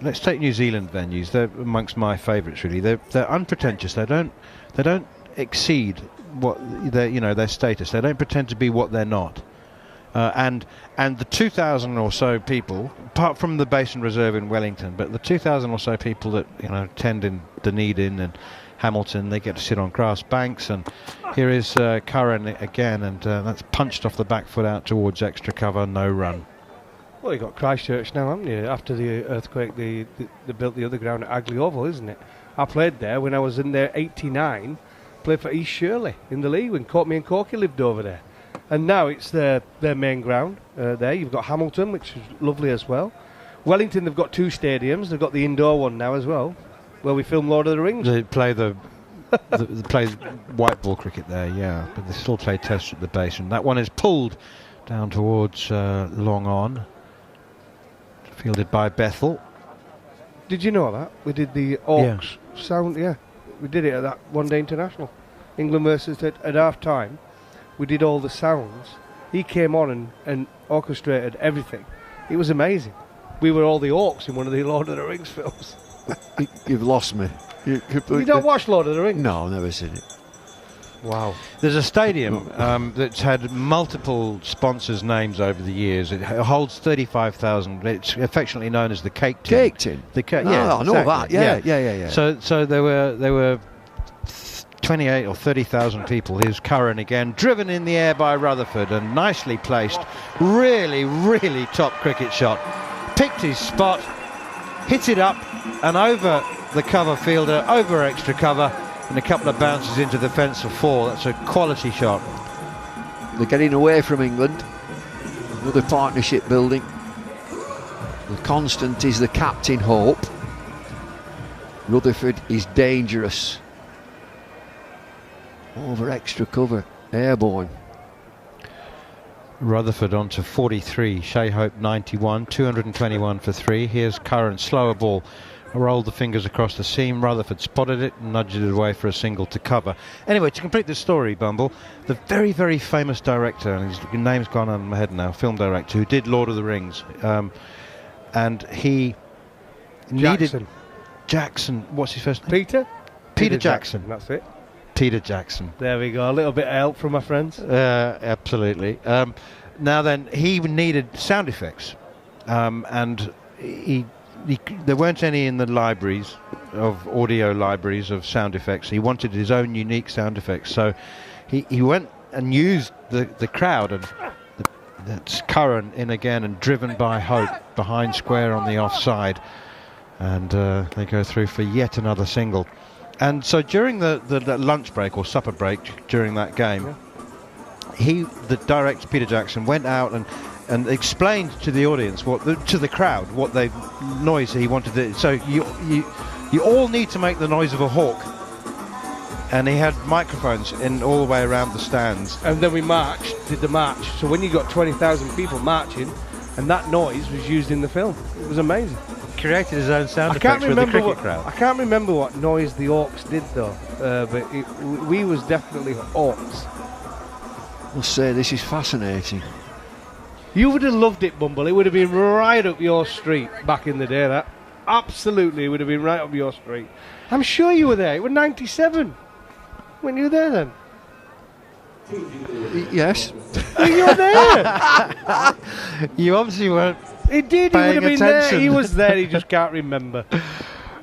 let's take New Zealand venues. They're amongst my favourites, really. They're unpretentious. They don't exceed what their status. They don't pretend to be what they're not. And the 2,000 or so people, apart from the Basin Reserve in Wellington, but the 2,000 or so people that attend in Dunedin and Hamilton, they get to sit on grass banks. And here is Curran again, and that's punched off the back foot out towards extra cover, no run. Well, you got Christchurch now, haven't you? After the earthquake, they built the other ground at Agley Oval, isn't it? I played there when I was in there '89. Played for East Shirley in the league when me and Corky lived over there. And now it's their main ground there. You've got Hamilton, which is lovely as well. Wellington, they've got 2 stadiums. They've got the indoor one now as well, where we film Lord of the Rings. They play they play white ball cricket there, yeah, but they still play Test at the Basin. That one is pulled down towards long on, fielded by Bethel. Did you know that? We did the Orcs sound, yeah. We did it at that One Day International. England versus at half-time. We did all the sounds. He came on and orchestrated everything. It was amazing. We were all the orcs in one of the Lord of the Rings films. You've lost me. You don't watch Lord of the Rings? No, I've never seen it. Wow. There's a stadium that's had multiple sponsors' names over the years. It holds 35,000. It's affectionately known as the Cake Tin. Cake Tin? Yeah, I know that. Yeah. So there were 28 or 30,000 people. Here's Curran again, driven in the air by Rutherford and nicely placed. Really, really top cricket shot. Picked his spot, hit it up and over the cover fielder, over extra cover, and a couple of bounces into the fence for 4. That's a quality shot. They're getting away from England. Another partnership building. The constant is the captain, Hope. Rutherford is dangerous. Over extra cover, airborne. Rutherford on to 43, Shea Hope 91, 221 for 3. Here's Curran, slower ball, rolled the fingers across the seam. Rutherford spotted it and nudged it away for a single to cover. Anyway, to complete the story, Bumble, the very, very famous director, and his name's gone on my head now, film director, who did Lord of the Rings, and he needed Jackson. What's his first name? Peter Jackson. That's it. Peter Jackson. There we go. A little bit of help from my friends. Absolutely. Now then, he needed sound effects, and there weren't any in the libraries of audio libraries of sound effects. He wanted his own unique sound effects, so he went and used the crowd, and that's Curran in again and driven by Hope behind square on the offside, and they go through for yet another single. And so during the lunch break or supper break during that game, the director Peter Jackson went out and explained to the audience to the crowd what the noise he wanted to. So you all need to make the noise of a hawk, and he had microphones in all the way around the stands. And then we did the march. So when you got 20,000 people marching, and that noise was used in the film, it was amazing. Created his own sound effects with the cricket crowd. I can't remember what noise the Orcs did though, but we was definitely Orcs. I'll say this is fascinating. You would have loved it, Bumble. It would have been right up your street back in the day. That absolutely would have been right up your street. I'm sure you were there. It was '97. When you were there then? Yes. You were there. You obviously weren't. He did. He would have been attention. there. He was there. He just can't remember.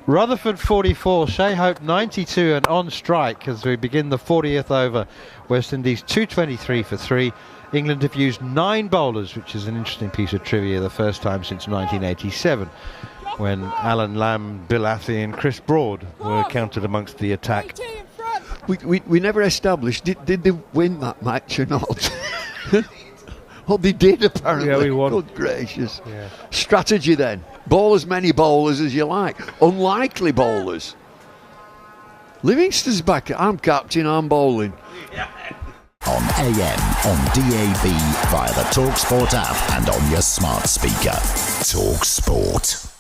Rutherford 44, Shea Hope 92, and on strike as we begin the 40th over. West Indies 223 for 3. England have used 9 bowlers, which is an interesting piece of trivia, the first time since 1987, when Alan Lamb, Bill Athy and Chris Broad were counted amongst the attack. We never established, did they win that match or not? Well, they did apparently. Yeah, we won. Good gracious. Yeah. Strategy then. Bowl as many bowlers as you like. Unlikely bowlers. Livingston's back. I'm captain, I'm bowling. On AM, on DAB, via the talkSPORT app and on your smart speaker. talkSPORT.